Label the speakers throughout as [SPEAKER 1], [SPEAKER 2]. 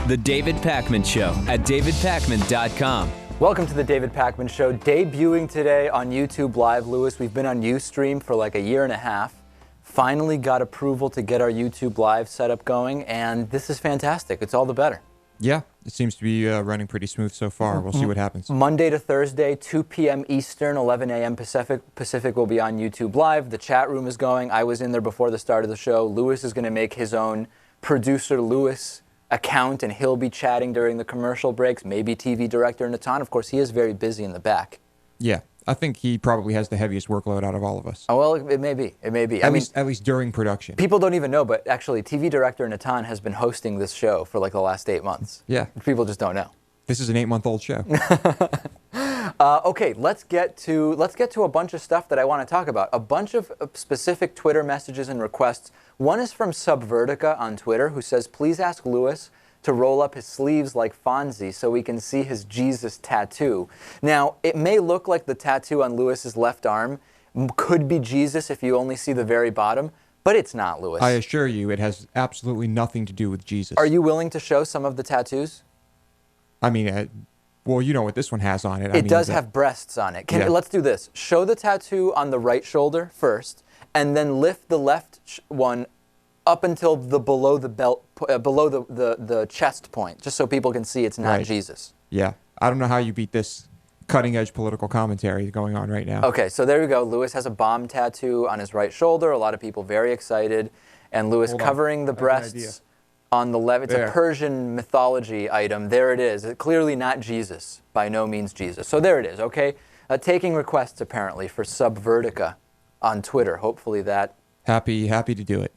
[SPEAKER 1] The David Pakman Show at davidpakman.com.
[SPEAKER 2] Welcome to the David Pakman Show, debuting today on YouTube Live, Lewis. We've been on Ustream for like a year and a half. Finally got approval to get our YouTube Live setup going, and this is fantastic. It's all the better.
[SPEAKER 3] Yeah, it seems to be running pretty smooth so far. We'll see what happens.
[SPEAKER 2] Monday to Thursday, 2 p.m. Eastern, 11 a.m. Pacific will be on YouTube Live. The chat room is going. I was in there before the start of the show. Lewis is going to make his own Producer Lewis account, and he'll be chatting during the commercial breaks. Maybe TV director Natan. Of course, he is very busy in the back.
[SPEAKER 3] Yeah, I think he probably has the heaviest workload out of all of us.
[SPEAKER 2] Oh, well, it may be. It may be.
[SPEAKER 3] At least during production.
[SPEAKER 2] People don't even know, but actually, TV director Natan has been hosting this show for like the last 8 months.
[SPEAKER 3] Yeah.
[SPEAKER 2] People just don't know.
[SPEAKER 3] This is an 8-month-old show.
[SPEAKER 2] Okay, let's get to a bunch of stuff that I want to talk about. A bunch of specific Twitter messages and requests. One is from Subvertica on Twitter, who says, please ask Lewis to roll up his sleeves like Fonzie so we can see his Jesus tattoo. Now, it may look like the tattoo on Lewis's left arm could be Jesus if you only see the very bottom, but it's not, Lewis.
[SPEAKER 3] I assure you, it has absolutely nothing to do with Jesus.
[SPEAKER 2] Are you willing to show some of the tattoos?
[SPEAKER 3] I mean, well, you know what this one has on it.
[SPEAKER 2] It does have breasts on it. Let's do this. Show the tattoo on the right shoulder first, and then lift the left one up until the below the belt, below the chest point, just so people can see it's not Jesus.
[SPEAKER 3] Yeah. I don't know how you beat this cutting-edge political commentary going on right now.
[SPEAKER 2] Okay, so there you go. Lewis has a bomb tattoo on his right shoulder. A lot of people very excited. And Lewis covering the breasts on the left. It's a Persian mythology item. There it is. It's clearly not Jesus. By no means Jesus. So there it is, okay? Taking requests, apparently, for Subvertica on Twitter. Hopefully that...
[SPEAKER 3] Happy to do it.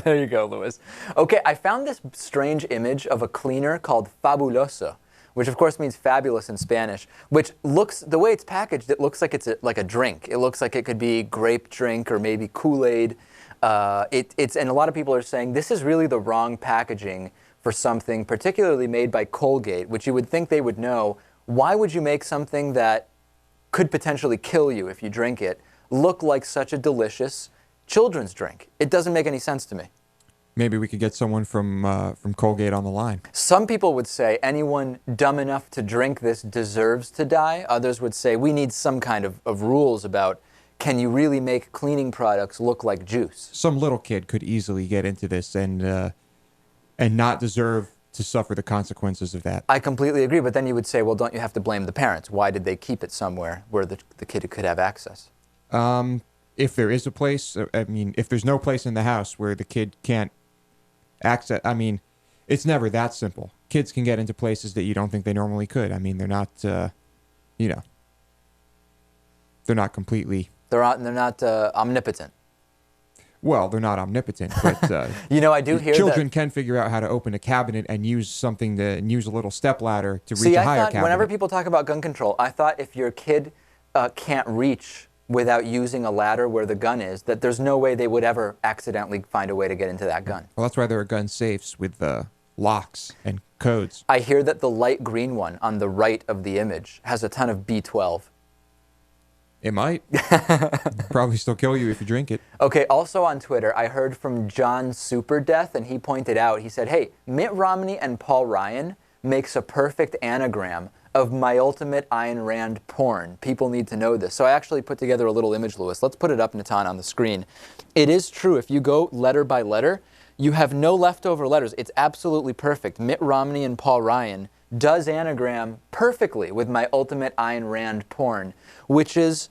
[SPEAKER 2] There you go, Lewis. Okay, I found this strange image of a cleaner called Fabuloso, which of course means fabulous in Spanish, which looks, the way it's packaged, it looks like it's like a drink. It looks like it could be grape drink or maybe Kool-Aid. And a lot of people are saying this is really the wrong packaging for something particularly made by Colgate, which you would think they would know. Why would you make something that could potentially kill you if you drink it look like such a delicious children's drink? It doesn't make any sense to me.
[SPEAKER 3] Maybe we could get someone from Colgate on the line.
[SPEAKER 2] Some people would say anyone dumb enough to drink this deserves to die. Others would say we need some kind of rules about, can you really make cleaning products look like juice?
[SPEAKER 3] Some little kid could easily get into this and not deserve to suffer the consequences of that.
[SPEAKER 2] I completely agree, but then you would say, well, don't you have to blame the parents? Why did they keep it somewhere where the kid could have access?
[SPEAKER 3] If there is a place, I mean, if there's no place in the house where the kid can't access, I mean, it's never that simple. Kids can get into places that you don't think they normally could. I mean, they're not, they're not completely...
[SPEAKER 2] They're not omnipotent.
[SPEAKER 3] Well, they're not omnipotent, but
[SPEAKER 2] I do hear
[SPEAKER 3] children can figure out how to open a cabinet and use a little stepladder to reach a higher
[SPEAKER 2] I thought
[SPEAKER 3] cabinet.
[SPEAKER 2] Whenever people talk about gun control, I thought if your kid can't reach without using a ladder where the gun is, that there's no way they would ever accidentally find a way to get into that gun.
[SPEAKER 3] Well, that's why there are gun safes with locks and codes.
[SPEAKER 2] I hear that the light green one on the right of the image has a ton of B12.
[SPEAKER 3] It might. Probably still kill you if you drink it.
[SPEAKER 2] Okay, also on Twitter, I heard from John Superdeath, and he pointed out, he said, hey, Mitt Romney and Paul Ryan makes a perfect anagram of my ultimate Ayn Rand porn. People need to know this. So I actually put together a little image, Lewis. Let's put it up, Natan, on the screen. It is true. If you go letter by letter, you have no leftover letters. It's absolutely perfect. Mitt Romney and Paul Ryan does anagram perfectly with my ultimate Ayn Rand porn, which is,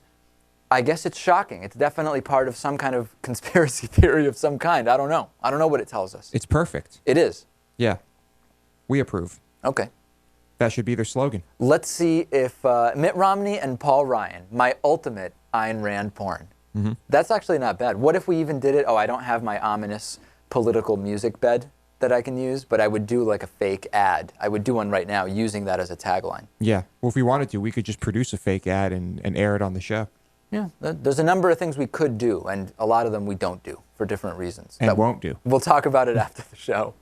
[SPEAKER 2] I guess it's shocking. It's definitely part of some kind of conspiracy theory of some kind. I don't know. I don't know what it tells us.
[SPEAKER 3] It's perfect.
[SPEAKER 2] It is.
[SPEAKER 3] Yeah. We approve.
[SPEAKER 2] Okay.
[SPEAKER 3] That should be their slogan.
[SPEAKER 2] Let's see if Mitt Romney and Paul Ryan, my ultimate Ayn Rand porn. Mm-hmm. That's actually not bad. What if we even did it? Oh, I don't have my ominous political music bed that I can use, but I would do like a fake ad. I would do one right now using that as a tagline.
[SPEAKER 3] Yeah. Well, if we wanted to, we could just produce a fake ad and air it on the show.
[SPEAKER 2] Yeah. There's a number of things we could do, and a lot of them we don't do for different reasons.
[SPEAKER 3] And won't do.
[SPEAKER 2] We'll talk about it after the show.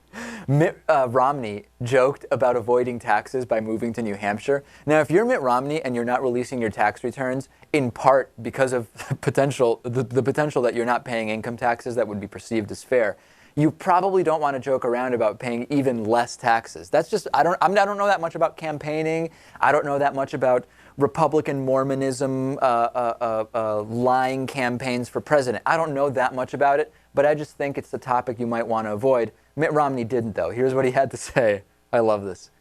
[SPEAKER 2] Mitt Romney joked about avoiding taxes by moving to New Hampshire. Now, if you're Mitt Romney and you're not releasing your tax returns, in part because of the potential that you're not paying income taxes that would be perceived as fair, you probably don't want to joke around about paying even less taxes. That's just, I don't know that much about campaigning. I don't know that much about Republican Mormonism, lying campaigns for president. I don't know that much about it, but I just think it's the topic you might want to avoid. Mitt Romney didn't, though. Here's what he had to say. I love this.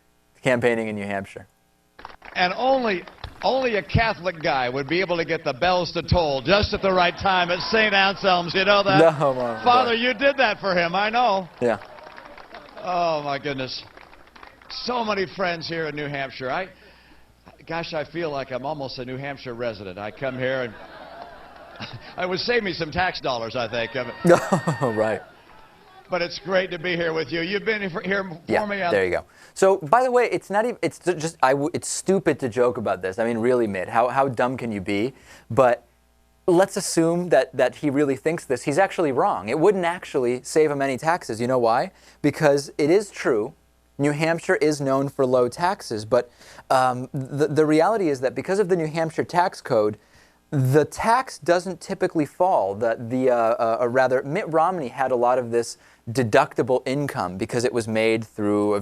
[SPEAKER 2] Campaigning in New Hampshire.
[SPEAKER 4] And only a Catholic guy would be able to get the bells to toll just at the right time at St. Anselm's. You know that?
[SPEAKER 2] No, Mom,
[SPEAKER 4] Father, you did that for him. I know.
[SPEAKER 2] Yeah.
[SPEAKER 4] Oh, my goodness. So many friends here in New Hampshire. Gosh, I feel like I'm almost a New Hampshire resident. I come here and I would save me some tax dollars, I think.
[SPEAKER 2] Oh, right.
[SPEAKER 4] But it's great to be here with you. You've been here for me.
[SPEAKER 2] There you go. So, by the way, it's not even. It's just. It's stupid to joke about this. I mean, really, Mitt. How dumb can you be? But let's assume that he really thinks this. He's actually wrong. It wouldn't actually save him any taxes. You know why? Because it is true. New Hampshire is known for low taxes, but the reality is that because of the New Hampshire tax code, the tax doesn't typically fall. Rather, Mitt Romney had a lot of this deductible income because it was made through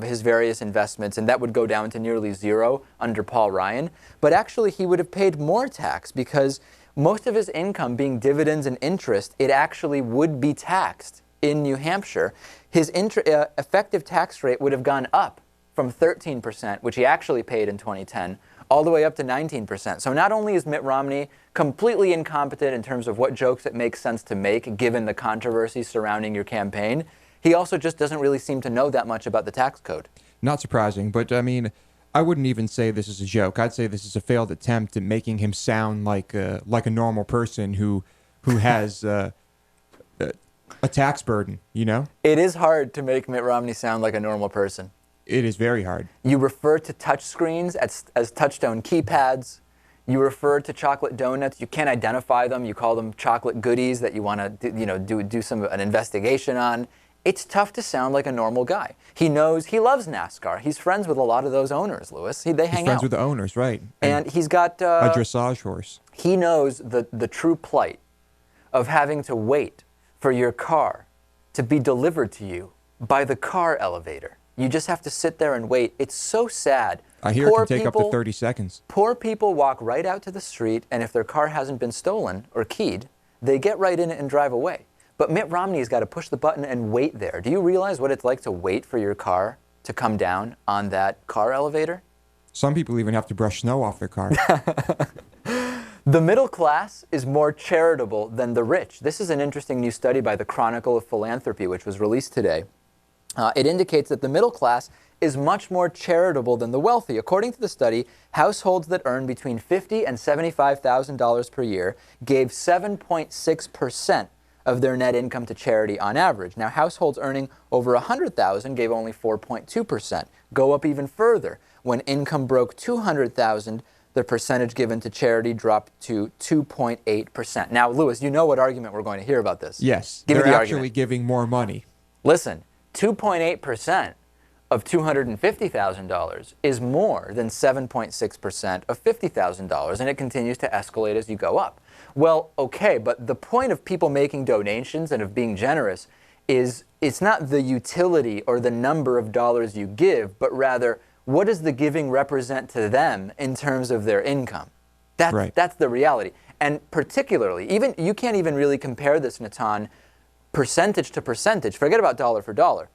[SPEAKER 2] his various investments, and that would go down to nearly zero under Paul Ryan. But actually, he would have paid more tax because most of his income being dividends and interest, it actually would be taxed in New Hampshire. His effective tax rate would have gone up from 13%, which he actually paid in 2010, all the way up to 19%. So not only is Mitt Romney completely incompetent in terms of what jokes it makes sense to make, given the controversy surrounding your campaign, he also just doesn't really seem to know that much about the tax code.
[SPEAKER 3] Not surprising, but I mean, I wouldn't even say this is a joke. I'd say this is a failed attempt at making him sound like a normal person who has a tax burden, you know?
[SPEAKER 2] It is hard to make Mitt Romney sound like a normal person.
[SPEAKER 3] It is very hard.
[SPEAKER 2] You refer to touch screens as touchstone keypads. You refer to chocolate donuts. You can't identify them. You call them chocolate goodies that you want to do an investigation on. It's tough to sound like a normal guy. He loves NASCAR. He's friends with a lot of those owners, Louis. They hang out.
[SPEAKER 3] He's friends with the owners, right?
[SPEAKER 2] And he's got
[SPEAKER 3] a dressage horse.
[SPEAKER 2] He knows the true plight of having to wait for your car to be delivered to you by the car elevator. You just have to sit there and wait. It's so sad.
[SPEAKER 3] I hear it can take up to 30 seconds.
[SPEAKER 2] Poor people walk right out to the street, and if their car hasn't been stolen or keyed, they get right in it and drive away. But Mitt Romney's got to push the button and wait there. Do you realize what it's like to wait for your car to come down on that car elevator?
[SPEAKER 3] Some people even have to brush snow off their car.
[SPEAKER 2] The middle class is more charitable than the rich. This is an interesting new study by the Chronicle of Philanthropy, which was released today. It indicates that the middle class is much more charitable than the wealthy. According to the study, households that earn between $50,000 and $75,000 per year gave 7.6% of their net income to charity on average. Now, households earning over $100,000 gave only 4.2%. Go up even further. When income broke $200,000, the percentage given to charity dropped to 2.8%. Now, Louis, you know what argument we're going to hear about this.
[SPEAKER 3] Yes,
[SPEAKER 2] Give me
[SPEAKER 3] they're
[SPEAKER 2] the
[SPEAKER 3] actually
[SPEAKER 2] argument.
[SPEAKER 3] giving more money.
[SPEAKER 2] Listen, 2.8% of $250,000 is more than 7.6% of $50,000, and it continues to escalate as you go up. Well, okay, but the point of people making donations and of being generous is it's not the utility or the number of dollars you give, but rather what does the giving represent to them in terms of their income? That's the reality. And particularly, even you can't even really compare this, Natan, percentage to percentage. Forget about dollar for dollar.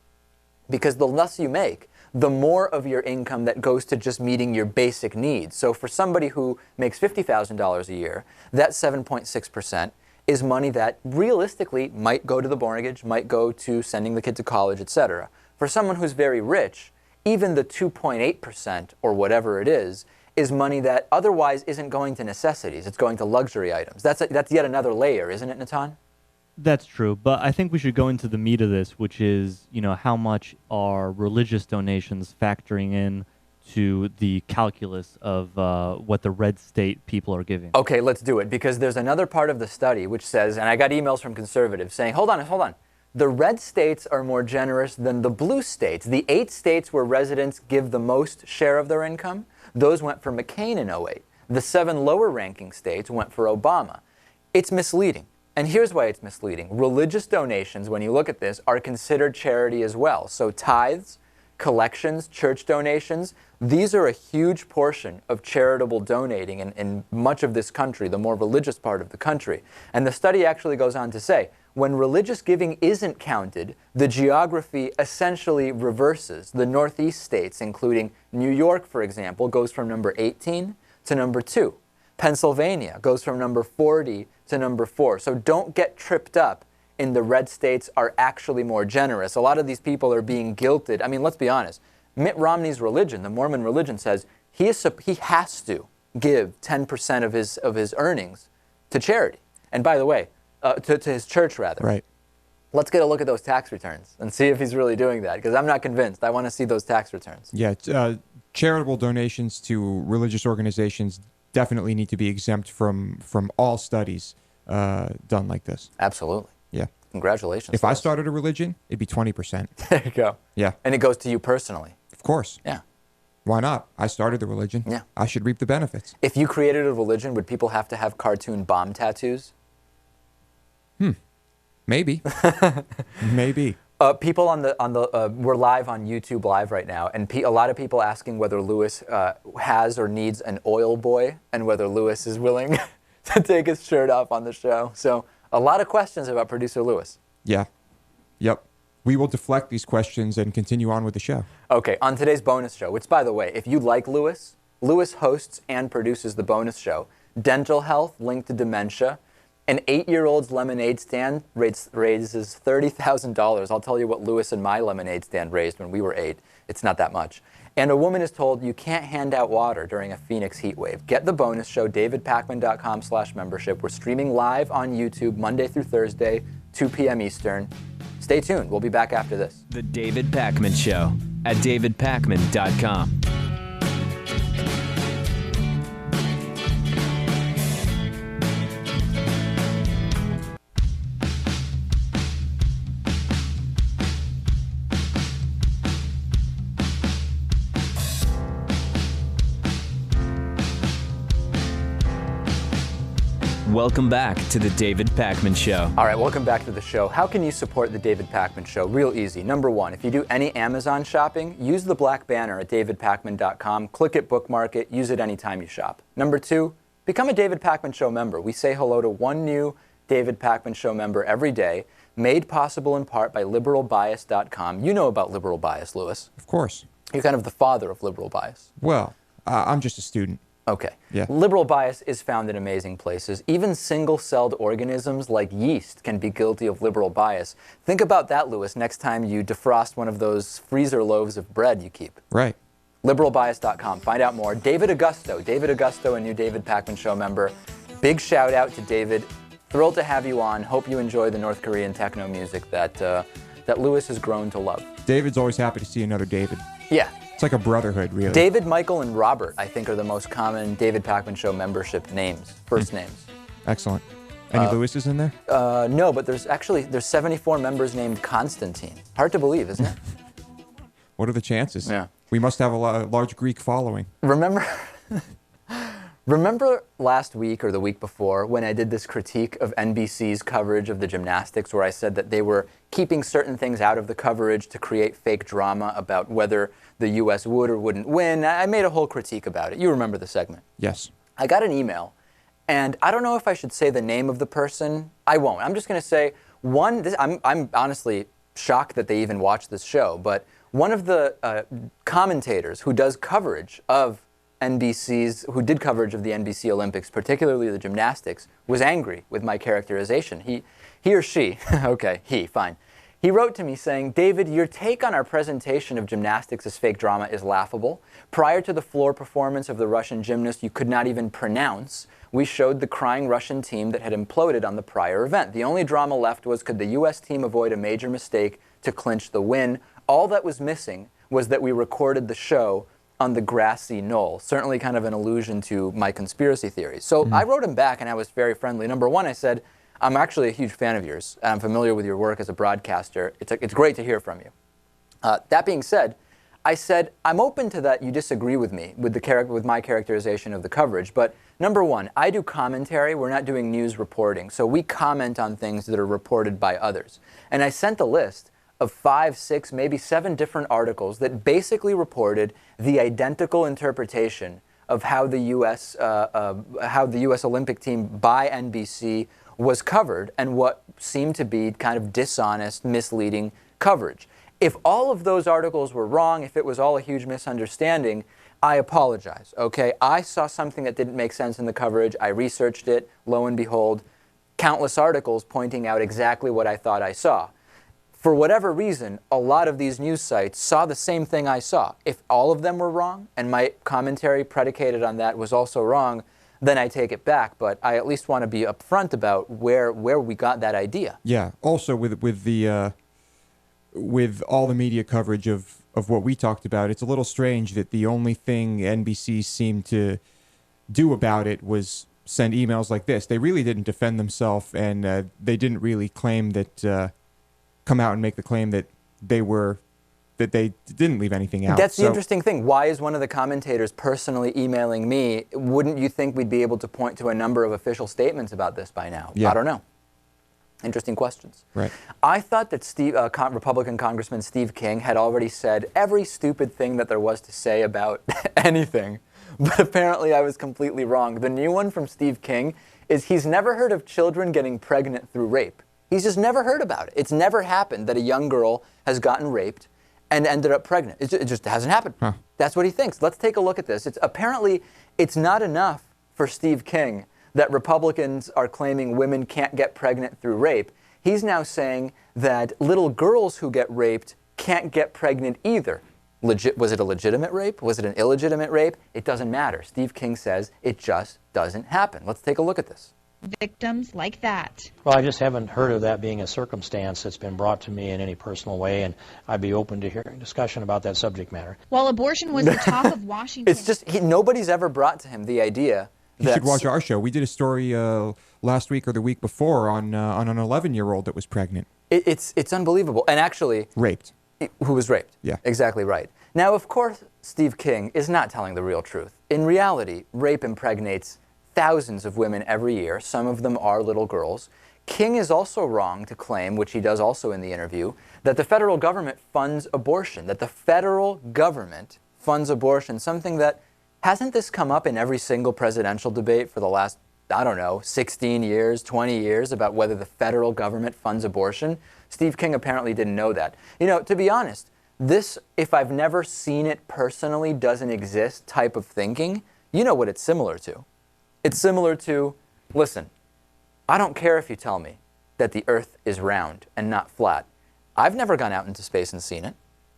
[SPEAKER 2] Because the less you make, the more of your income that goes to just meeting your basic needs. So for somebody who makes $50,000 a year, that 7.6% is money that realistically might go to the mortgage, might go to sending the kid to college, etc. For someone who's very rich, even the 2.8% or whatever it is money that otherwise isn't going to necessities. It's going to luxury items. That's yet another layer, isn't it, Natan?
[SPEAKER 5] That's true, but I think we should go into the meat of this, which is, how much are religious donations factoring in to the calculus of what the red state people are giving.
[SPEAKER 2] Okay, let's do it, because there's another part of the study which says, and I got emails from conservatives saying, hold on. The red states are more generous than the blue states. The 8 states where residents give the most share of their income, those went for McCain in 2008. The 7 lower ranking states went for Obama. It's misleading. And here's why it's misleading. Religious donations, when you look at this, are considered charity as well. So tithes, collections, church donations, these are a huge portion of charitable donating in much of this country, the more religious part of the country. And the study actually goes on to say, when religious giving isn't counted, the geography essentially reverses. The Northeast states, including New York, for example, goes from number 18 to number 2. Pennsylvania goes from number 40 to number 4. So don't get tripped up in the red states are actually more generous. A lot of these people are being guilted. I mean, let's be honest. Mitt Romney's religion, the Mormon religion, says he has to give 10% of his earnings to charity. And by the way, to his church, rather.
[SPEAKER 3] Right.
[SPEAKER 2] Let's get a look at those tax returns and see if he's really doing that, because I'm not convinced. I want to see those tax returns.
[SPEAKER 3] Yeah, charitable donations to religious organizations definitely need to be exempt from all studies done like this.
[SPEAKER 2] Absolutely.
[SPEAKER 3] Yeah.
[SPEAKER 2] Congratulations.
[SPEAKER 3] If I started a religion, it'd be 20%.
[SPEAKER 2] There you go.
[SPEAKER 3] Yeah.
[SPEAKER 2] And it goes to you personally.
[SPEAKER 3] Of course.
[SPEAKER 2] Yeah.
[SPEAKER 3] Why not? I started the religion.
[SPEAKER 2] Yeah.
[SPEAKER 3] I should reap the benefits.
[SPEAKER 2] If you created a religion, would people have to have cartoon bomb tattoos?
[SPEAKER 3] Maybe. Maybe.
[SPEAKER 2] People we're live on YouTube Live right now, and a lot of people asking whether Lewis has or needs an oil boy, and whether Lewis is willing to take his shirt off on the show. So a lot of questions about producer Lewis.
[SPEAKER 3] Yeah. Yep. We will deflect these questions and continue on with the show.
[SPEAKER 2] Okay, on today's bonus show, which, by the way, if you like Lewis, Lewis hosts and produces the bonus show, Dental Health Linked to Dementia. An 8-year-old's lemonade stand raises $30,000. I'll tell you what Lewis and my lemonade stand raised when we were 8. It's not that much. And a woman is told you can't hand out water during a Phoenix heat wave. Get the bonus show, davidpakman.com/membership. We're streaming live on YouTube Monday through Thursday, 2 p.m. Eastern. Stay tuned. We'll be back after this.
[SPEAKER 1] The David Pakman Show at davidpakman.com. Welcome back to the David Pakman Show.
[SPEAKER 2] All right, welcome back to the show. How can you support the David Pakman Show? Real easy. Number one, if you do any Amazon shopping, use the black banner at davidpakman.com. Click it, bookmark it, use it anytime you shop. Number two, become a David Pakman Show member. We say hello to one new David Pakman Show member every day, made possible in part by liberalbias.com. You know about liberal bias, Lewis.
[SPEAKER 3] Of course.
[SPEAKER 2] You're kind of the father of liberal bias.
[SPEAKER 3] Well, I'm just a student.
[SPEAKER 2] Okay.
[SPEAKER 3] Yeah.
[SPEAKER 2] Liberal bias is found in amazing places. Even single-celled organisms like yeast can be guilty of liberal bias. Think about that, Lewis, next time you defrost one of those freezer loaves of bread you keep.
[SPEAKER 3] Right.
[SPEAKER 2] Liberalbias.com. Find out more. David Augusto, a new David Pakman Show member. Big shout out to David. Thrilled to have you on. Hope you enjoy the North Korean techno music that Lewis has grown to love.
[SPEAKER 3] David's always happy to see another David.
[SPEAKER 2] Yeah.
[SPEAKER 3] It's like a brotherhood, really.
[SPEAKER 2] David, Michael, and Robert, I think, are the most common David Pakman Show membership names, first names.
[SPEAKER 3] Excellent. Any Lewises in there?
[SPEAKER 2] No, but there's 74 members named Constantine. Hard to believe, isn't it?
[SPEAKER 3] What are the chances?
[SPEAKER 2] Yeah.
[SPEAKER 3] We must have a large Greek following.
[SPEAKER 2] Remember last week or the week before when I did this critique of NBC's coverage of the gymnastics, where I said that they were keeping certain things out of the coverage to create fake drama about whether the U.S. would or wouldn't win? I made a whole critique about it. You remember the segment.
[SPEAKER 3] Yes.
[SPEAKER 2] I got an email, and I don't know if I should say the name of the person. I won't. I'm just going to say I'm honestly shocked that they even watch this show, but one of the commentators who does coverage of who did coverage of the NBC Olympics, particularly the gymnastics, was angry with my characterization. He or she, okay, fine. He wrote to me saying, David, your take on our presentation of gymnastics as fake drama is laughable. Prior to the floor performance of the Russian gymnast you could not even pronounce, we showed the crying Russian team that had imploded on the prior event. The only drama left was, could the U.S. team avoid a major mistake to clinch the win? All that was missing was that we recorded the show on the grassy knoll. Certainly kind of an allusion to my conspiracy theories. So I wrote him back, and I was very friendly. Number one, I said, I'm actually a huge fan of yours. I'm familiar with your work as a broadcaster. It's great to hear from you. That being said, I said, I'm open to that you disagree with me, with my characterization of the coverage, but number one, I do commentary. We're not doing news reporting, so we comment on things that are reported by others. And I sent a list of 5, 6, maybe 7 different articles that basically reported the identical interpretation of how the U.S. Olympic team by NBC was covered and what seemed to be kind of dishonest, misleading coverage. If all of those articles were wrong, if it was all a huge misunderstanding, I apologize, okay? I saw something that didn't make sense in the coverage. I researched it. Lo and behold, countless articles pointing out exactly what I thought I saw. For whatever reason, a lot of these news sites saw the same thing I saw. If all of them were wrong, and my commentary predicated on that was also wrong, then I take it back. But I at least want to be upfront about where we got that idea.
[SPEAKER 3] Yeah. Also, with all the media coverage of what we talked about, it's a little strange that the only thing NBC seemed to do about it was send emails like this. They really didn't defend themselves, and they didn't really claim that, come out and make the claim that they didn't leave anything out.
[SPEAKER 2] That's the interesting thing. Why is one of the commentators personally emailing me? Wouldn't you think we'd be able to point to a number of official statements about this by now?
[SPEAKER 3] Yeah.
[SPEAKER 2] I don't know. Interesting questions.
[SPEAKER 3] Right.
[SPEAKER 2] I thought that Republican Congressman Steve King had already said every stupid thing that there was to say about anything, but apparently I was completely wrong. The new one from Steve King is he's never heard of children getting pregnant through rape. He's just never heard about it. It's never happened that a young girl has gotten raped and ended up pregnant. It just hasn't happened. Huh. That's what he thinks. Let's take a look at this. Apparently, it's not enough for Steve King that Republicans are claiming women can't get pregnant through rape. He's now saying that little girls who get raped can't get pregnant either. Was it a legitimate rape? Was it an illegitimate rape? It doesn't matter. Steve King says it just doesn't happen. Let's take a look at this.
[SPEAKER 6] Victims like that.
[SPEAKER 7] Well, I just haven't heard of that being a circumstance that's been brought to me in any personal way, and I'd be open to hearing discussion about that subject matter.
[SPEAKER 6] While abortion was the talk of Washington.
[SPEAKER 2] It's just, nobody's ever brought to him the idea that...
[SPEAKER 3] You should watch our show. We did a story last week or the week before on an 11-year-old that was pregnant.
[SPEAKER 2] It's unbelievable. And actually...
[SPEAKER 3] Raped.
[SPEAKER 2] Who was raped.
[SPEAKER 3] Yeah.
[SPEAKER 2] Exactly right. Now, of course, Steve King is not telling the real truth. In reality, rape impregnates thousands of women every year. Some of them are little girls. King is also wrong to claim, which he does also in the interview, that the federal government funds abortion, that the federal government funds abortion, something that, hasn't this come up in every single presidential debate for the last, I don't know, 16 years, 20 years, about whether the federal government funds abortion? Steve King apparently didn't know that. You know, to be honest, this, if I've never seen it personally, doesn't exist type of thinking, you know what it's similar to. It's similar to, listen, I don't care if you tell me that the Earth is round and not flat. I've never gone out into space and seen it.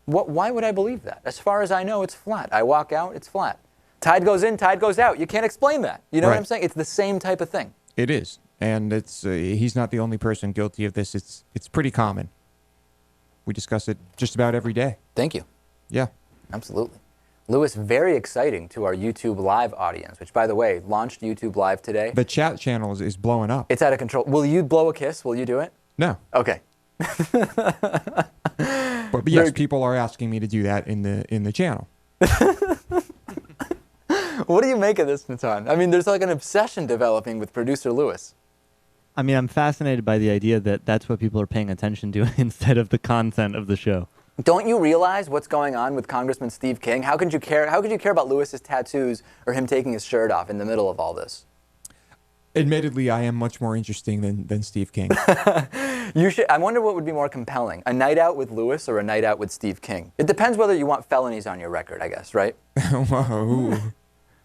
[SPEAKER 2] Why would I believe that? As far as I know, it's flat. I walk out, it's flat. Tide goes in, tide goes out. You can't explain that. You know what I'm saying? It's the same type of thing.
[SPEAKER 3] It is. And it's he's not the only person guilty of this. It's pretty common. We discuss it just about every day.
[SPEAKER 2] Thank you.
[SPEAKER 3] Yeah.
[SPEAKER 2] Absolutely. Louis, very exciting to our YouTube Live audience, which, by the way, launched YouTube Live today.
[SPEAKER 3] The chat channel is blowing up.
[SPEAKER 2] It's out of control. Will you blow a kiss? Will you do it?
[SPEAKER 3] No.
[SPEAKER 2] Okay.
[SPEAKER 3] But yes, people are asking me to do that in the channel.
[SPEAKER 2] What do you make of this, Natan? I mean, there's like an obsession developing with producer Louis.
[SPEAKER 5] I mean, I'm fascinated by the idea that that's what people are paying attention to instead of the content of the show.
[SPEAKER 2] Don't you realize what's going on with Congressman Steve King? How could you care? How could you care about Lewis's tattoos or him taking his shirt off in the middle of all this?
[SPEAKER 3] Admittedly, I am much more interesting than Steve King.
[SPEAKER 2] You should. I wonder what would be more compelling: a night out with Louis or a night out with Steve King. It depends whether you want felonies on your record, I guess, right?
[SPEAKER 3] Whoa.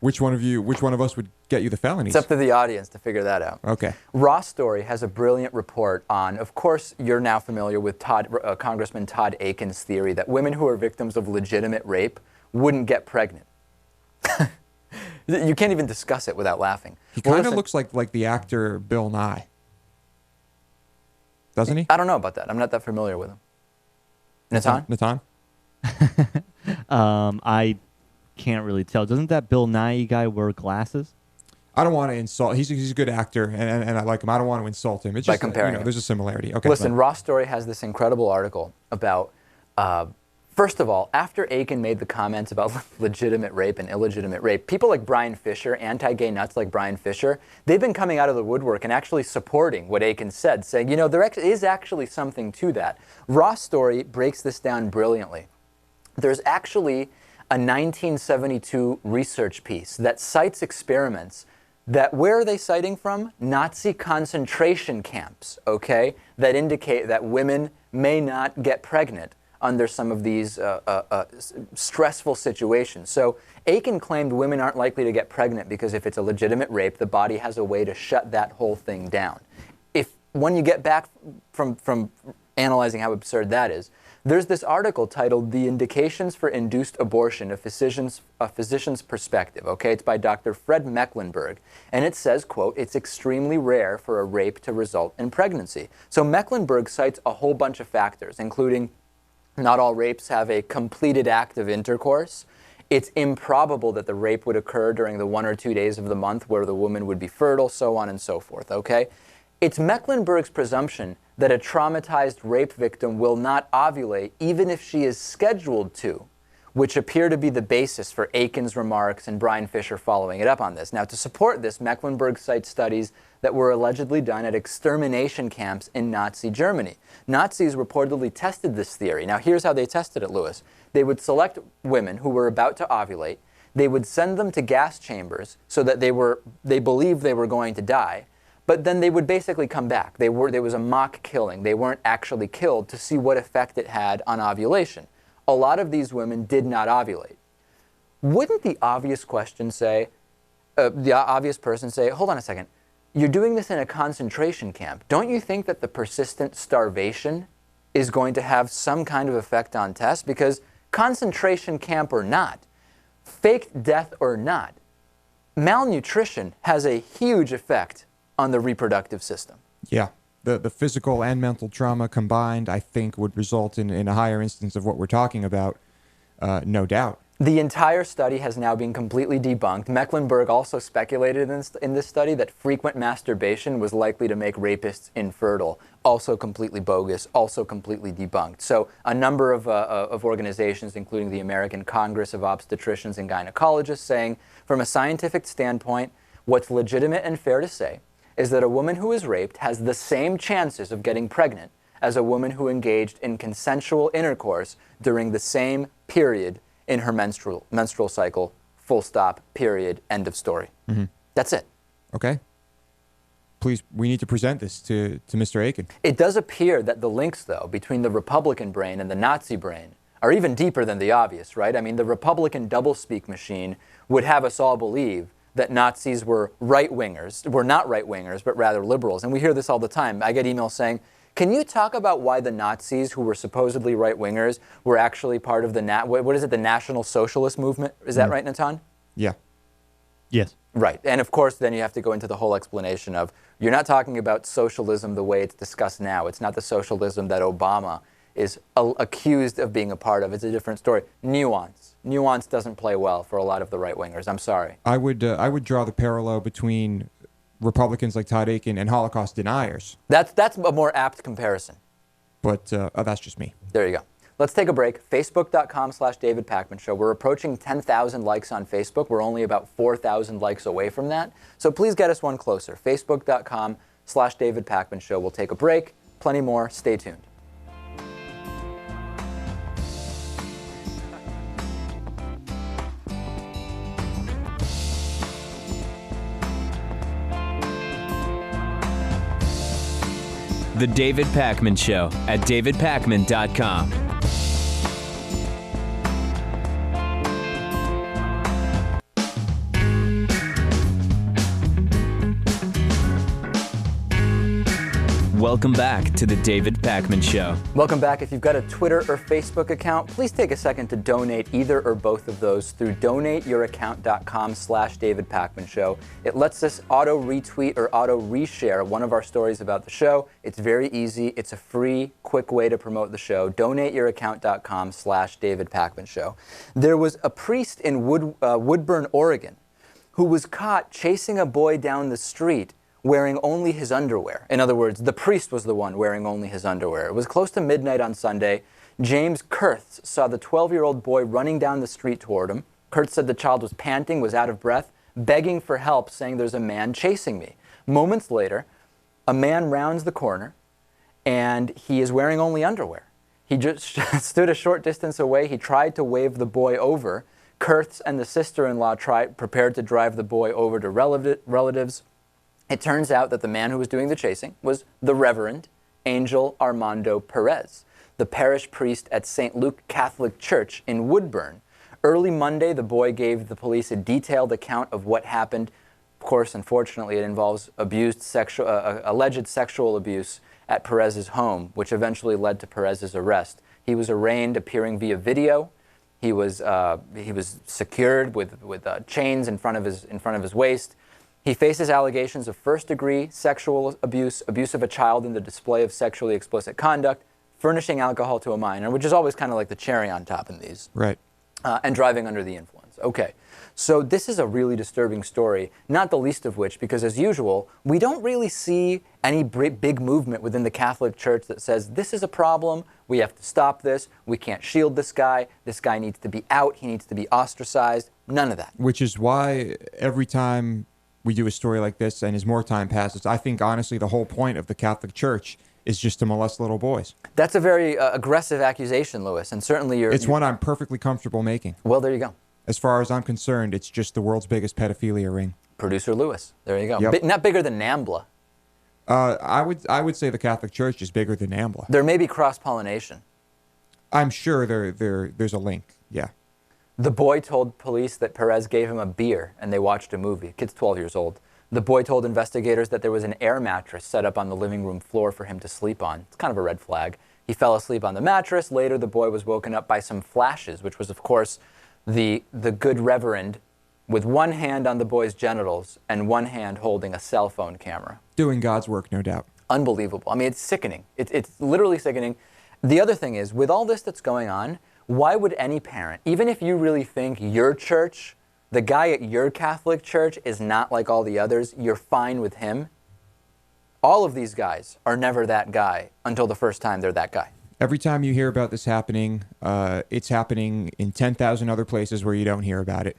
[SPEAKER 3] Which one of us would get you the felonies?
[SPEAKER 2] It's up to the audience to figure that out.
[SPEAKER 3] Okay.
[SPEAKER 2] Raw Story has a brilliant report on, of course, you're now familiar with Congressman Todd Akin's theory that women who are victims of legitimate rape wouldn't get pregnant. You can't even discuss it without laughing.
[SPEAKER 3] He kind of looks like the actor Bill Nye. Doesn't he?
[SPEAKER 2] I don't know about that. I'm not that familiar with him.
[SPEAKER 3] Natan?
[SPEAKER 5] I can't really tell. Doesn't that Bill Nye guy wear glasses?
[SPEAKER 3] I don't want to insult. He's a good actor, and I like him. I don't want to insult him. It's just,
[SPEAKER 2] by comparing,
[SPEAKER 3] there's a similarity. Okay.
[SPEAKER 2] Listen, Raw Story has this incredible article about First of all, after Akin made the comments about legitimate rape and illegitimate rape, people like Brian Fisher, anti-gay nuts like Brian Fisher, they've been coming out of the woodwork and actually supporting what Akin said, saying, you know, there is actually something to that. Ross Story breaks this down brilliantly. There's actually a 1972 research piece that cites experiments that, where are they citing from? Nazi concentration camps, okay, that indicate that women may not get pregnant under some of these stressful situations. So Akin claimed women aren't likely to get pregnant because if it's a legitimate rape, the body has a way to shut that whole thing down. When you get back from analyzing how absurd that is, there's this article titled "The Indications for Induced Abortion, a Physician's Perspective." Okay, it's by Dr. Fred Mecklenburg, and it says, quote, "It's extremely rare for a rape to result in pregnancy." So Mecklenburg cites a whole bunch of factors, including not all rapes have a completed act of intercourse. It's improbable that the rape would occur during the 1 or 2 days of the month where the woman would be fertile, so on and so forth, okay? It's Mecklenburg's presumption that a traumatized rape victim will not ovulate even if she is scheduled to, which appear to be the basis for Akin's remarks and Brian Fisher following it up on this. Now, to support this, Mecklenburg cites studies that were allegedly done at extermination camps in Nazi Germany. Nazis reportedly tested this theory. Now, here's how they tested it, Lewis. They would select women who were about to ovulate. They would send them to gas chambers so that they believed they were going to die. But then they would basically come back. There was a mock killing. They weren't actually killed to see what effect it had on ovulation. A lot of these women did not ovulate. Wouldn't the obvious person say, hold on a second, you're doing this in a concentration camp. Don't you think that the persistent starvation is going to have some kind of effect on tests? Because concentration camp or not, faked death or not, malnutrition has a huge effect on the reproductive system.
[SPEAKER 3] Yeah. The physical and mental trauma combined, I think, would result in a higher instance of what we're talking about, no doubt.
[SPEAKER 2] The entire study has now been completely debunked. Mecklenburg also speculated in this study that frequent masturbation was likely to make rapists infertile. Also completely bogus, also completely debunked. So a number of organizations, including the American Congress of Obstetricians and Gynecologists, saying, from a scientific standpoint, what's legitimate and fair to say is that a woman who is raped has the same chances of getting pregnant as a woman who engaged in consensual intercourse during the same period in her menstrual cycle, full stop, period, end of story. Mm-hmm. That's it.
[SPEAKER 3] Okay. Please, we need to present this to Mr. Akin.
[SPEAKER 2] It does appear that the links, though, between the Republican brain and the Nazi brain are even deeper than the obvious, right? I mean, the Republican doublespeak machine would have us all believe that Nazis were right-wingers, were not right-wingers, but rather liberals. And we hear this all the time. I get emails saying, can you talk about why the Nazis, who were supposedly right-wingers, were actually part of the, the National Socialist Movement? Is that right, Natan?
[SPEAKER 3] Yeah.
[SPEAKER 5] Yes.
[SPEAKER 2] Right. And of course, then you have to go into the whole explanation of, you're not talking about socialism the way it's discussed now. It's not the socialism that Obama is accused of being a part of. It's a different story. Nuance. Nuance doesn't play well for a lot of the right-wingers. I'm sorry.
[SPEAKER 3] I would draw the parallel between Republicans like Todd Akin and Holocaust deniers.
[SPEAKER 2] That's a more apt comparison.
[SPEAKER 3] But that's just me.
[SPEAKER 2] There you go. Let's take a break. Facebook.com/David Pakman Show. We're approaching 10,000 likes on Facebook. We're only about 4,000 likes away from that. So please get us one closer. Facebook.com/David Pakman Show. We'll take a break. Plenty more. Stay tuned.
[SPEAKER 1] The David Pakman Show at davidpakman.com. Welcome back to the David Pakman Show.
[SPEAKER 2] Welcome back. If you've got a Twitter or Facebook account, please take a second to donate either or both of those through donateyouraccount.com/David Pakman Show. It lets us auto retweet or auto reshare one of our stories about the show. It's very easy. It's a free, quick way to promote the show. Donateyouraccount.com/David Pakman Show. There was a priest in Woodburn, Oregon, who was caught chasing a boy down the street wearing only his underwear. In other words, the priest was the one wearing only his underwear. It was close to midnight on Sunday. James Kurtz saw the 12-year-old boy running down the street toward him. Kurtz said the child was panting, was out of breath, begging for help, saying, "There's a man chasing me." Moments later, a man rounds the corner, and he is wearing only underwear. He just stood a short distance away. He tried to wave the boy over. Kurtz and the sister-in-law prepared to drive the boy over to relatives. It turns out that the man who was doing the chasing was the Reverend Angel Armando Perez, the parish priest at St. Luke Catholic Church in Woodburn. Early Monday, the boy gave the police a detailed account of what happened. Of course, unfortunately, it involves alleged sexual abuse at Perez's home, which eventually led to Perez's arrest. He was arraigned, appearing via video. He was secured with chains in front of his waist. He faces allegations of first-degree sexual abuse, abuse of a child in the display of sexually explicit conduct, furnishing alcohol to a minor, which is always kind of like the cherry on top in these.
[SPEAKER 3] Right.
[SPEAKER 2] And driving under the influence. Okay, so this is a really disturbing story, not the least of which, because as usual, we don't really see any big movement within the Catholic Church that says, this is a problem, we have to stop this, we can't shield this guy needs to be out, he needs to be ostracized, none of that.
[SPEAKER 3] Which is why every time we do a story like this, and as more time passes, I think honestly the whole point of the Catholic Church is just to molest little boys.
[SPEAKER 2] That's a very aggressive accusation, Lewis, and certainly
[SPEAKER 3] It's one I'm perfectly comfortable making.
[SPEAKER 2] Well, there you go.
[SPEAKER 3] As far as I'm concerned, it's just the world's biggest pedophilia ring.
[SPEAKER 2] Producer Lewis, there you go.
[SPEAKER 3] Yep.
[SPEAKER 2] Not bigger than NAMBLA.
[SPEAKER 3] I would say the Catholic Church is bigger than NAMBLA.
[SPEAKER 2] There may be cross-pollination.
[SPEAKER 3] I'm sure there's a link, yeah.
[SPEAKER 2] The boy told police that Perez gave him a beer and they watched a movie. Kid's 12 years old. The boy told investigators that there was an air mattress set up on the living room floor for him to sleep on. It's kind of a red flag. He fell asleep on the mattress. Later, the boy was woken up by some flashes, which was, of course, the good Reverend with one hand on the boy's genitals and one hand holding a cell phone camera.
[SPEAKER 3] Doing God's work, no doubt.
[SPEAKER 2] Unbelievable. I mean, it's sickening. It's literally sickening. The other thing is, with all this that's going on, why would any parent, even if you really think your church, the guy at your Catholic church is not like all the others, you're fine with him? All of these guys are never that guy until the first time they're that guy.
[SPEAKER 3] Every time you hear about this happening, it's happening in 10,000 other places where you don't hear about it.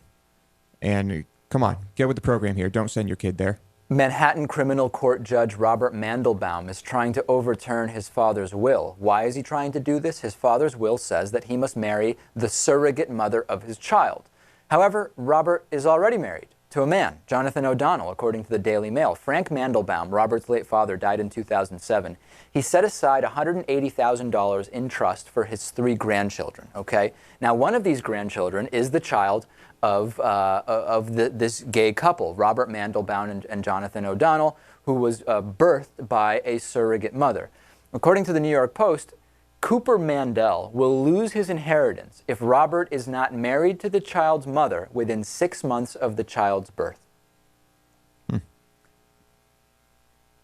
[SPEAKER 3] And come on, get with the program here. Don't send your kid there.
[SPEAKER 2] Manhattan criminal court judge Robert Mandelbaum is trying to overturn his father's will. Why is he trying to do this? His father's will says that he must marry the surrogate mother of his child. However, Robert is already married to a man, Jonathan O'Donnell, according to the Daily Mail. Frank Mandelbaum, Robert's late father, died in 2007. He set aside $180,000 in trust for his 3 grandchildren, okay? Now, one of these grandchildren is the child of this gay couple, Robert Mandelbaum and Jonathan O'Donnell, who was birthed by a surrogate mother. According to the New York Post, Cooper Mandel will lose his inheritance if Robert is not married to the child's mother within 6 months of the child's birth.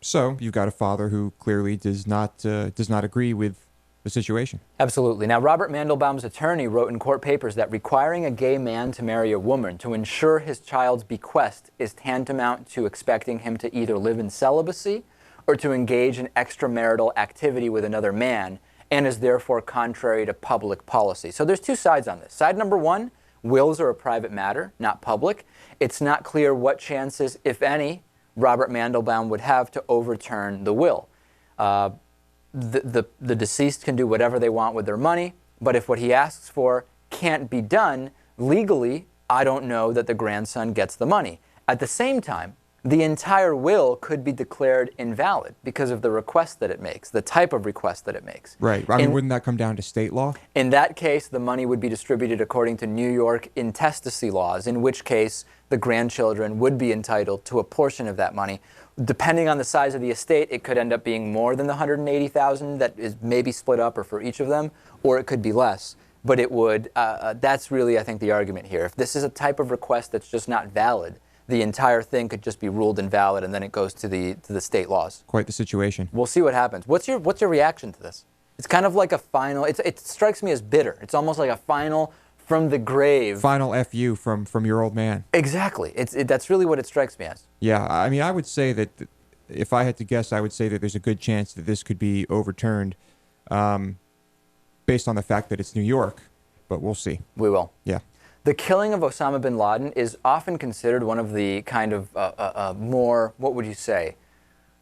[SPEAKER 3] So you've got a father who clearly does not agree with the situation.
[SPEAKER 2] Absolutely. Now, Robert Mandelbaum's attorney wrote in court papers that requiring a gay man to marry a woman to ensure his child's bequest is tantamount to expecting him to either live in celibacy or to engage in extramarital activity with another man, and is therefore contrary to public policy. So there's 2 sides on this. Side number 1, wills are a private matter, not public. It's not clear what chances, if any, Robert Mandelbaum would have to overturn the will. The deceased can do whatever they want with their money, but if what he asks for can't be done, legally, I don't know that the grandson gets the money. At the same time, the entire will could be declared invalid because of the request that it makes, the type of request that it makes.
[SPEAKER 3] Right. I mean, wouldn't that come down to state law?
[SPEAKER 2] In that case, the money would be distributed according to New York intestacy laws, in which case the grandchildren would be entitled to a portion of that money. Depending on the size of the estate, it could end up being more than the $180,000 that is maybe split up or for each of them, or it could be less. But it would, that's really, I think, the argument here. If this is a type of request that's just not valid, the entire thing could just be ruled invalid, and then it goes to the state laws.
[SPEAKER 3] Quite the situation.
[SPEAKER 2] We'll see what happens. What's your reaction to this? It's kind of like a final. It strikes me as bitter. It's almost like a final from the grave.
[SPEAKER 3] Final FU from your old man.
[SPEAKER 2] Exactly. That's really what it strikes me as.
[SPEAKER 3] Yeah, I mean, I would say that if I had to guess, I would say that there's a good chance that this could be overturned based on the fact that it's New York. But we'll see.
[SPEAKER 2] We will.
[SPEAKER 3] Yeah.
[SPEAKER 2] The killing of Osama bin Laden is often considered one of the kind of more, what would you say,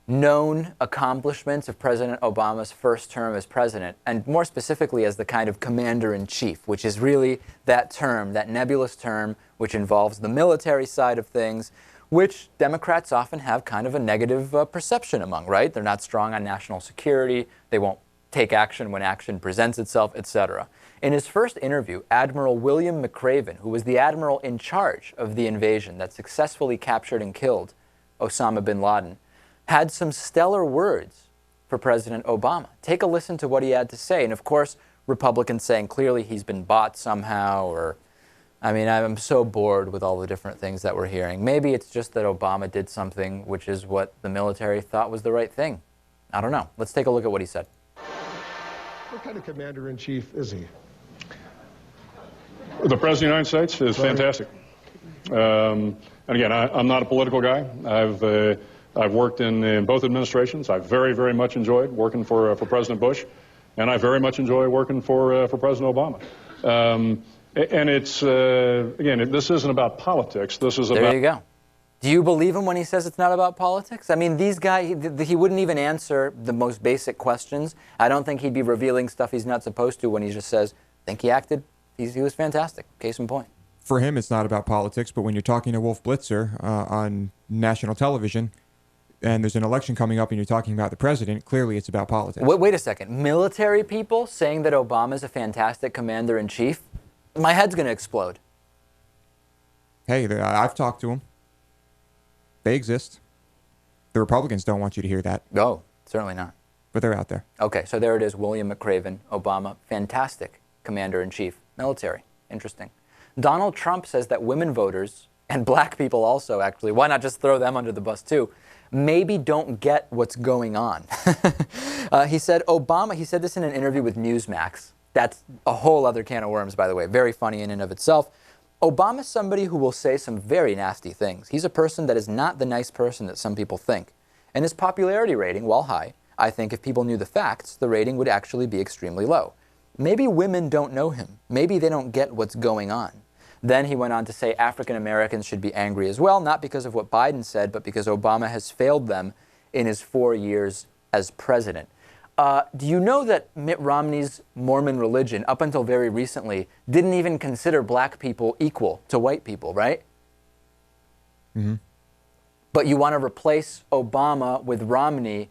[SPEAKER 2] known accomplishments of President Obama's first term as president, and more specifically as the kind of commander-in-chief, which is really that term, that nebulous term, which involves the military side of things, which Democrats often have kind of a negative perception among, right? They're not strong on national security. They won't take action when action presents itself, etc. In his first interview, Admiral William McRaven, who was the admiral in charge of the invasion that successfully captured and killed Osama bin Laden, had some stellar words for President Obama. Take a listen to what he had to say. And of course, Republicans saying clearly he's been bought somehow, or, I mean, I'm so bored with all the different things that we're hearing. Maybe it's just that Obama did something which is what the military thought was the right thing. I don't know. Let's take a look at what he said.
[SPEAKER 8] What kind of commander-in-chief is he?
[SPEAKER 9] The President of the United States is fantastic. And again, I'm not a political guy. I've worked in both administrations. I very, very much enjoyed working for President Bush, and I very much enjoy working for President Obama. And it's, again, this isn't about politics. This is about...
[SPEAKER 2] There you go. Do you believe him when he says it's not about politics? I mean, these guys, he wouldn't even answer the most basic questions. I don't think he'd be revealing stuff he's not supposed to when he just says, I think he acted, he was fantastic. Case in point.
[SPEAKER 3] For him, it's not about politics, but when you're talking to Wolf Blitzer on national television, and there's an election coming up and you're talking about the president, clearly it's about politics.
[SPEAKER 2] Wait a second. Military people saying that Obama's a fantastic commander-in-chief? My head's going to explode.
[SPEAKER 3] Hey, I've talked to them. They exist. The Republicans don't want you to hear that.
[SPEAKER 2] No, certainly not.
[SPEAKER 3] But they're out there.
[SPEAKER 2] Okay, so there it is. William McRaven, Obama, fantastic commander-in-chief. Military. Interesting. Donald Trump says that women voters, and black people also, actually, why not just throw them under the bus too, maybe don't get what's going on. He said he said this in an interview with Newsmax. That's a whole other can of worms, by the way. Very funny in and of itself. Obama's somebody who will say some very nasty things. He's a person that is not the nice person that some people think. And his popularity rating, while high, I think if people knew the facts, the rating would actually be extremely low. Maybe women don't know him. Maybe they don't get what's going on. Then he went on to say African Americans should be angry as well, not because of what Biden said, but because Obama has failed them in his 4 years as president. Do you know that Mitt Romney's Mormon religion, up until very recently, didn't even consider black people equal to white people, right?
[SPEAKER 3] Mm-hmm.
[SPEAKER 2] But you want to replace Obama with Romney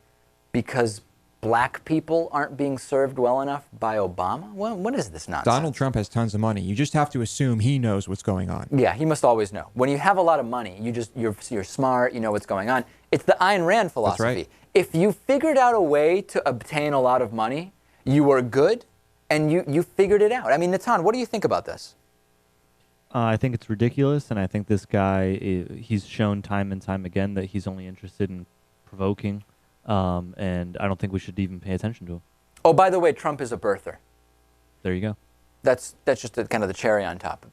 [SPEAKER 2] because black people aren't being served well enough by Obama? What is this nonsense?
[SPEAKER 3] Donald Trump has tons of money. You just have to assume he knows what's going on.
[SPEAKER 2] Yeah, he must always know. When you have a lot of money, you're smart, you know what's going on. It's the Ayn Rand philosophy.
[SPEAKER 3] That's right.
[SPEAKER 2] If you figured out a way to obtain a lot of money, you were good, and you figured it out. I mean, Natan, what do you think about this?
[SPEAKER 5] I think it's ridiculous, and I think this guy, he's shown time and time again that he's only interested in provoking, and I don't think we should even pay attention to him.
[SPEAKER 2] Oh, by the way, Trump is a birther.
[SPEAKER 5] There you go.
[SPEAKER 2] That's just kind of the cherry on top.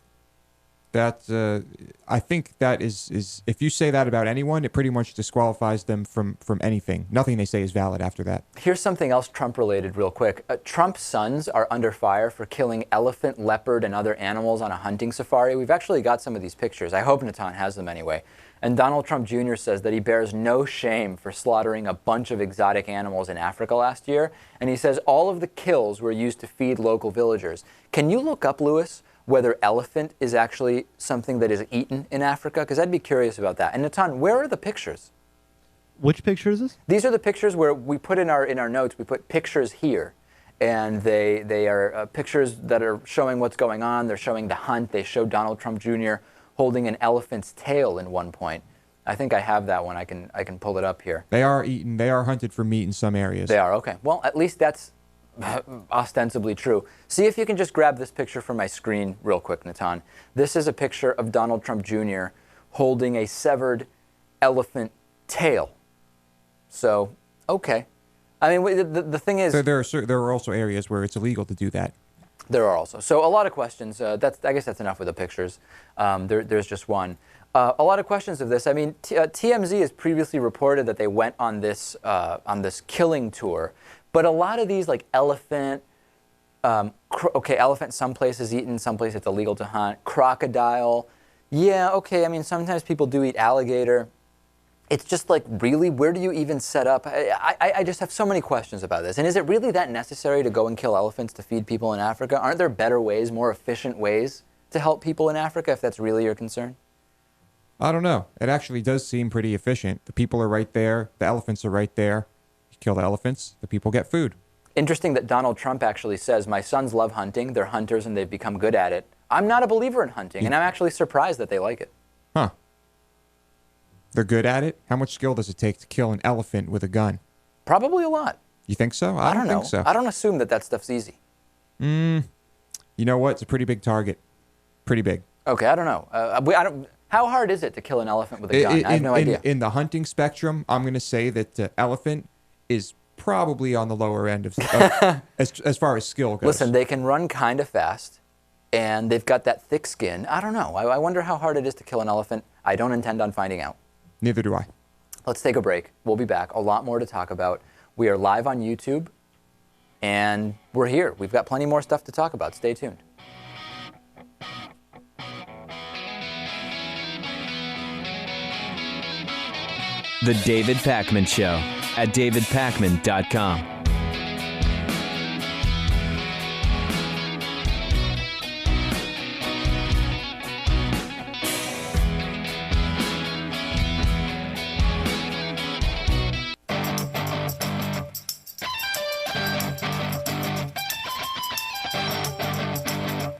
[SPEAKER 3] That I think that is if you say that about anyone, it pretty much disqualifies them from anything. Nothing they say is valid after that.
[SPEAKER 2] Here's something else Trump-related real quick. Trump's sons are under fire for killing elephant, leopard, and other animals on a hunting safari. We've actually got some of these pictures. I hope Natan has them anyway. And Donald Trump Jr. says that he bears no shame for slaughtering a bunch of exotic animals in Africa last year. And he says all of the kills were used to feed local villagers. Can you look up, Lewis, whether elephant is actually something that is eaten in Africa? Because I'd be curious about that. And Natan, where are the pictures?
[SPEAKER 5] Which picture is this?
[SPEAKER 2] These are the pictures where we put in our notes, we put pictures here. And they are pictures that are showing what's going on. They're showing the hunt. They show Donald Trump Jr. holding an elephant's tail in one point. I think I have that one. I can pull it up here.
[SPEAKER 3] They are eaten. They are hunted for meat in some areas.
[SPEAKER 2] They are, okay. Well, at least that's ostensibly true. See if you can just grab this picture from my screen real quick, Natan. This is a picture of Donald Trump Jr. holding a severed elephant tail. So, okay. I mean, the thing is...
[SPEAKER 3] there are also areas where it's illegal to do that.
[SPEAKER 2] There are also. So a lot of questions. I guess that's enough with the pictures. There's just one. A lot of questions of this. I mean, TMZ has previously reported that they went on this killing tour, but a lot of these, like elephant, elephant some places eaten, some places it's illegal to hunt. Crocodile, yeah, okay. I mean, sometimes people do eat alligator. It's just like, really, where do you even set up? I just have so many questions about this. And is it really that necessary to go and kill elephants to feed people in Africa? Aren't there better ways, more efficient ways to help people in Africa if that's really your concern?
[SPEAKER 3] I don't know. It actually does seem pretty efficient. The people are right there. The elephants are right there. You kill the elephants, the people get food.
[SPEAKER 2] Interesting that Donald Trump actually says, my sons love hunting. They're hunters and they've become good at it. I'm not a believer in hunting, and I'm actually surprised that they like it.
[SPEAKER 3] Huh. They're good at it? How much skill does it take to kill an elephant with a gun?
[SPEAKER 2] Probably a lot.
[SPEAKER 3] You think so? I don't think so.
[SPEAKER 2] I don't assume that stuff's easy.
[SPEAKER 3] You know what? It's a pretty big target. Pretty big.
[SPEAKER 2] Okay, I don't know. How hard is it to kill an elephant with a gun? I have no idea.
[SPEAKER 3] In the hunting spectrum, I'm going to say that the elephant is probably on the lower end of as far as skill goes.
[SPEAKER 2] Listen, they can run kind of fast, and they've got that thick skin. I don't know. I wonder how hard it is to kill an elephant. I don't intend on finding out.
[SPEAKER 3] Neither do I.
[SPEAKER 2] Let's take a break. We'll be back. A lot more to talk about. We are live on YouTube, and we're here. We've got plenty more stuff to talk about. Stay tuned.
[SPEAKER 1] The David Pakman Show at davidpakman.com.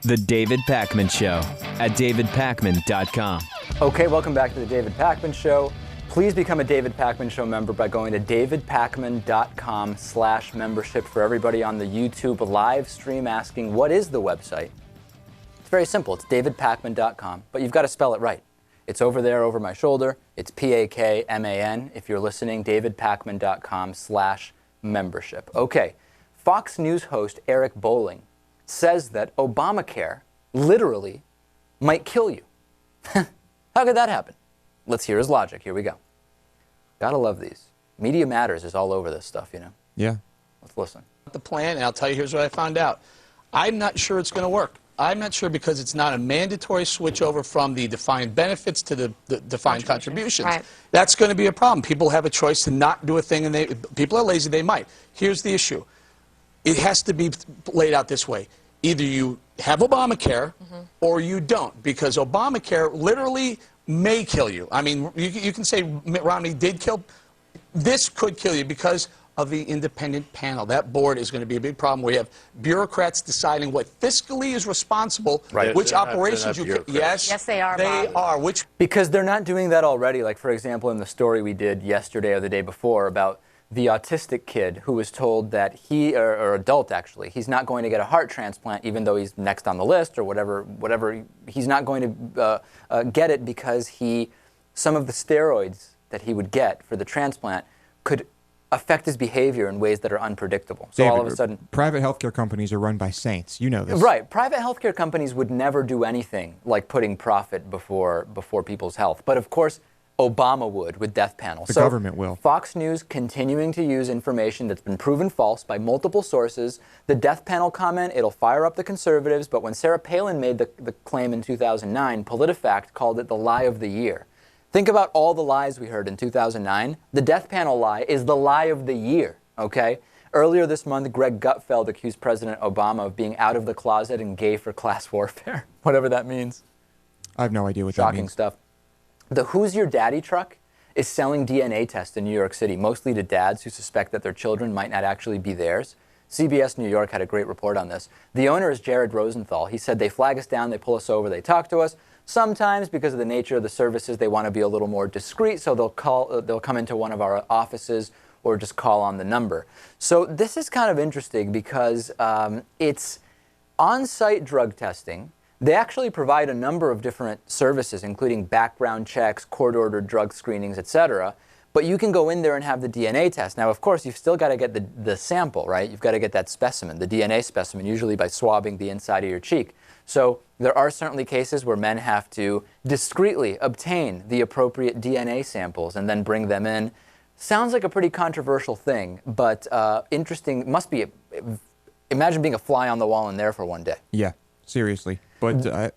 [SPEAKER 1] The David Pakman Show at davidpakman.com.
[SPEAKER 2] Okay, welcome back to the David Pakman Show. Please become a David Pakman Show member by going to davidpakman.com/membership. For everybody on the YouTube live stream asking, what is the website? It's very simple. It's davidpakman.com, but you've got to spell it right. It's over there over my shoulder. It's Pakman. If you're listening, davidpakman.com/membership. Okay, Fox News host Eric Bolling says that Obamacare literally might kill you. How could that happen? Let's hear his logic. Here we go. Gotta love these. Media Matters is all over this stuff, you know?
[SPEAKER 3] Yeah.
[SPEAKER 2] Let's listen.
[SPEAKER 10] The plan, and I'll tell you, here's what I found out. I'm not sure it's going to work. I'm not sure because it's not a mandatory switch over from the defined benefits to the defined contributions.
[SPEAKER 11] Right.
[SPEAKER 10] That's going to be a problem. People have a choice to not do a thing, and people are lazy, they might. Here's the issue. It has to be laid out this way. Either you have Obamacare or you don't, because Obamacare literally may kill you. I mean, you can say Mitt Romney did kill. This could kill you because of the independent panel. That board is going to be a big problem. We have bureaucrats deciding what fiscally is responsible,
[SPEAKER 2] Right.
[SPEAKER 10] which operations you can.
[SPEAKER 11] Yes, they are,
[SPEAKER 10] They
[SPEAKER 11] Bob.
[SPEAKER 10] are. Which
[SPEAKER 2] Because they're not doing that already. Like, for example, in the story we did yesterday or the day before about the autistic kid who was told that he, or adult actually, he's not going to get a heart transplant even though he's next on the list or whatever. He's not going to get it because some of the steroids that he would get for the transplant could affect his behavior in ways that are unpredictable. So
[SPEAKER 3] David,
[SPEAKER 2] all of a sudden,
[SPEAKER 3] private healthcare companies are run by saints. You know this.
[SPEAKER 2] right? Private healthcare companies would never do anything like putting profit before people's health. But of course, Obama would with death panels.
[SPEAKER 3] The government will.
[SPEAKER 2] Fox News continuing to use information that's been proven false by multiple sources. The death panel comment, it'll fire up the conservatives, but when Sarah Palin made the claim in 2009, PolitiFact called it the lie of the year. Think about all the lies we heard in 2009. The death panel lie is the lie of the year, okay? Earlier this month, Greg Gutfeld accused President Obama of being out of the closet and gay for class warfare, whatever that means.
[SPEAKER 3] I have no idea what that
[SPEAKER 2] Shocking
[SPEAKER 3] means.
[SPEAKER 2] stuff. The Who's Your Daddy truck is selling DNA tests in New York City, mostly to dads who suspect that their children might not actually be theirs. CBS New York had a great report on this. The owner is Jared Rosenthal. He said, they flag us down, they pull us over, they talk to us. Sometimes, because of the nature of the services, they want to be a little more discreet, so they'll come into one of our offices or just call on the number. So this is kind of interesting because it's on-site drug testing. They actually provide a number of different services, including background checks, court-ordered drug screenings, etc. But you can go in there and have the DNA test. Now, of course, you've still got to get the sample, right? You've got to get that specimen, the DNA specimen, usually by swabbing the inside of your cheek. So there are certainly cases where men have to discreetly obtain the appropriate DNA samples and then bring them in. Sounds like a pretty controversial thing, but interesting. Must be. Imagine being a fly on the wall in there for one day.
[SPEAKER 3] Yeah, seriously. But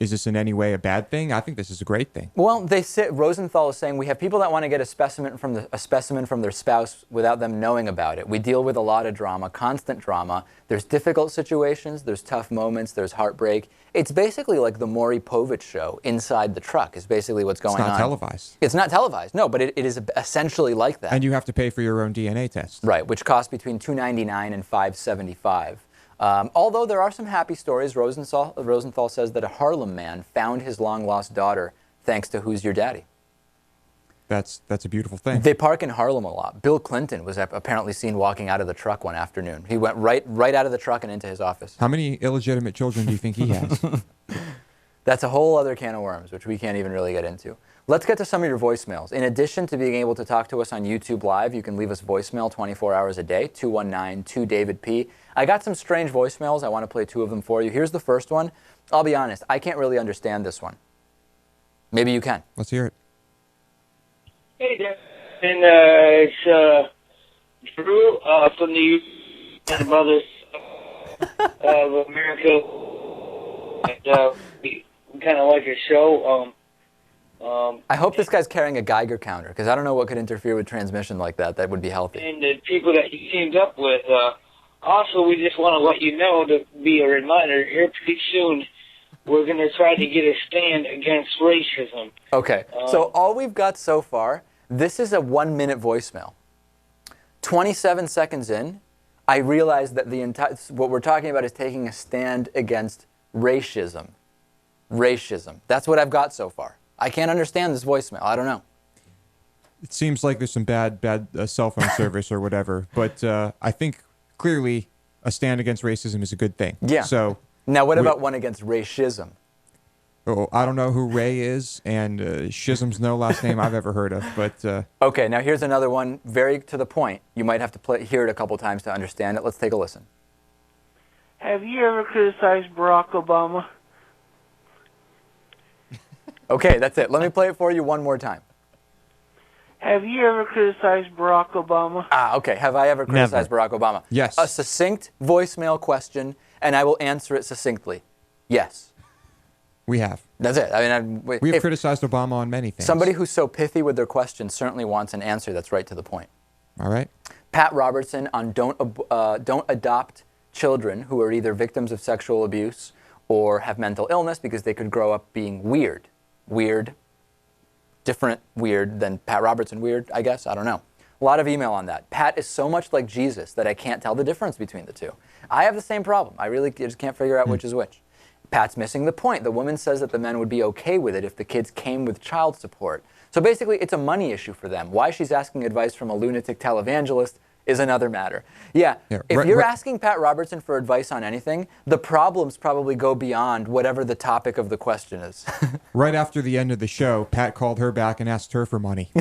[SPEAKER 3] is this in any way a bad thing? I think this is a great thing.
[SPEAKER 2] Well, Rosenthal is saying we have people that want to get a specimen from their spouse without them knowing about it. We deal with a lot of drama, constant drama. There's difficult situations, there's tough moments, there's heartbreak. It's basically like the Maury Povich show inside the truck is basically what's going on.
[SPEAKER 3] It's not televised.
[SPEAKER 2] It's not televised, no, but it is essentially like that.
[SPEAKER 3] And you have to pay for your own DNA test.
[SPEAKER 2] Right, which costs between $299 and $575. Although there are some happy stories, Rosenthal says that a Harlem man found his long-lost daughter thanks to Who's Your Daddy.
[SPEAKER 3] That's a beautiful thing.
[SPEAKER 2] They park in Harlem a lot. Bill Clinton was apparently seen walking out of the truck one afternoon. He went right out of the truck and into his office.
[SPEAKER 3] How many illegitimate children do you think he has?
[SPEAKER 2] That's a whole other can of worms, which we can't even really get into. Let's get to some of your voicemails. In addition to being able to talk to us on YouTube Live, you can leave us voicemail 24 hours a day, 219-2-DAVID-P. I got some strange voicemails. I want to play 2 of them for you. Here's the first one. I'll be honest, I can't really understand this one. Maybe you can.
[SPEAKER 3] Let's hear it.
[SPEAKER 11] Hey, Dad. And it's Drew from the United Brothers of America. And we kind of like your show.
[SPEAKER 2] I hope this guy's carrying a Geiger counter, because I don't know what could interfere with transmission like that. That would be healthy.
[SPEAKER 11] And the people that you teamed up with. Also, we just want to let you know, to be a reminder, here pretty soon we're going to try to get a stand against racism.
[SPEAKER 2] Okay, so all we've got so far, this is a 1-minute voicemail. 27 seconds in, I realized that what we're talking about is taking a stand against racism. Racism. That's what I've got so far. I can't understand this voicemail. I don't know.
[SPEAKER 3] It seems like there's some bad cell phone service or whatever, but I think clearly a stand against racism is a good thing.
[SPEAKER 2] Yeah.
[SPEAKER 3] So
[SPEAKER 2] now what about one against racism?
[SPEAKER 3] Oh, I don't know who Ray is, and Shism's no last name I've ever heard of, but...
[SPEAKER 2] Okay, now here's another one, very to the point. You might have to hear it a couple times to understand it. Let's take a listen.
[SPEAKER 11] Have you ever criticized Barack Obama?
[SPEAKER 2] Okay, that's it. Let me play it for you one more time.
[SPEAKER 11] Have you ever criticized Barack Obama?
[SPEAKER 2] Okay. Have I ever criticized Barack Obama?
[SPEAKER 3] Yes.
[SPEAKER 2] A succinct voicemail question, and I will answer it succinctly. Yes.
[SPEAKER 3] We have.
[SPEAKER 2] That's it. I mean,
[SPEAKER 3] we've criticized Obama on many things.
[SPEAKER 2] Somebody who's so pithy with their question certainly wants an answer that's right to the point.
[SPEAKER 3] All right.
[SPEAKER 2] Pat Robertson on don't adopt children who are either victims of sexual abuse or have mental illness because they could grow up being weird. Weird. Different weird than Pat Robertson weird, I guess. I don't know. A lot of email on that. Pat is so much like Jesus that I can't tell the difference between the two. I have the same problem. I really just can't figure out which is which. Pat's missing the point. The woman says that the men would be okay with it if the kids came with child support. So basically, it's a money issue for them. Why she's asking advice from a lunatic televangelist is another matter. Yeah, if you're asking Pat Robertson for advice on anything, the problems probably go beyond whatever the topic of the question is.
[SPEAKER 3] Right after the end of the show, Pat called her back and asked her for money.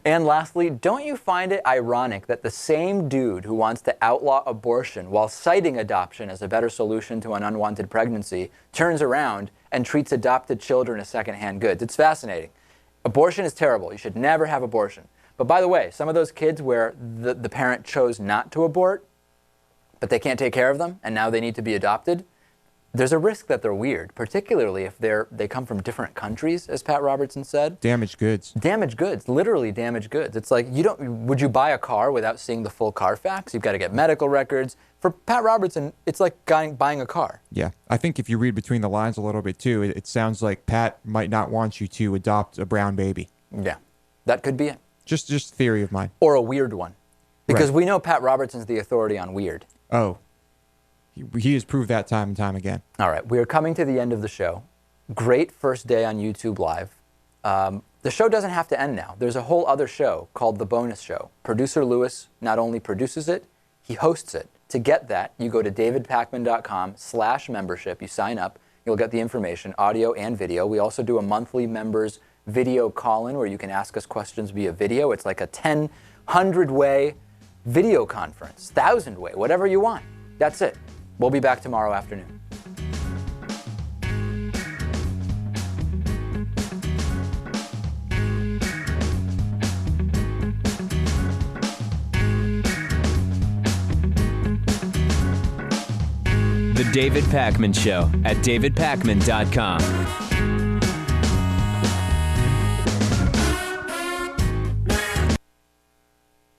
[SPEAKER 2] And lastly, don't you find it ironic that the same dude who wants to outlaw abortion while citing adoption as a better solution to an unwanted pregnancy turns around and treats adopted children as secondhand goods? It's fascinating. Abortion is terrible. You should never have abortion. But by the way, some of those kids where the parent chose not to abort, but they can't take care of them, and now they need to be adopted, there's a risk that they're weird, particularly if they come from different countries, as Pat Robertson said.
[SPEAKER 3] Damaged goods.
[SPEAKER 2] Damaged goods, literally damaged goods. It's like, would you buy a car without seeing the full Carfax? You've got to get medical records. For Pat Robertson, it's like buying a car.
[SPEAKER 3] Yeah, I think if you read between the lines a little bit too, it sounds like Pat might not want you to adopt a brown baby.
[SPEAKER 2] Yeah, that could be it.
[SPEAKER 3] Just theory of mine.
[SPEAKER 2] Or a weird one. Because
[SPEAKER 3] Right.
[SPEAKER 2] we know Pat Robertson's the authority on weird.
[SPEAKER 3] Oh. He has proved that time and time again.
[SPEAKER 2] All right, we are coming to the end of the show. Great first day on YouTube Live. The show doesn't have to end now. There's a whole other show called The Bonus Show. Producer Lewis not only produces it, he hosts it. To get that, you go to davidpakman.com/membership. You sign up. You'll get the information, audio and video. We also do a monthly members video call-in where you can ask us questions via video. It's like a 100-way video conference, 1,000-way, whatever you want. That's it. We'll be back tomorrow afternoon.
[SPEAKER 1] The David Pakman Show at davidpakman.com.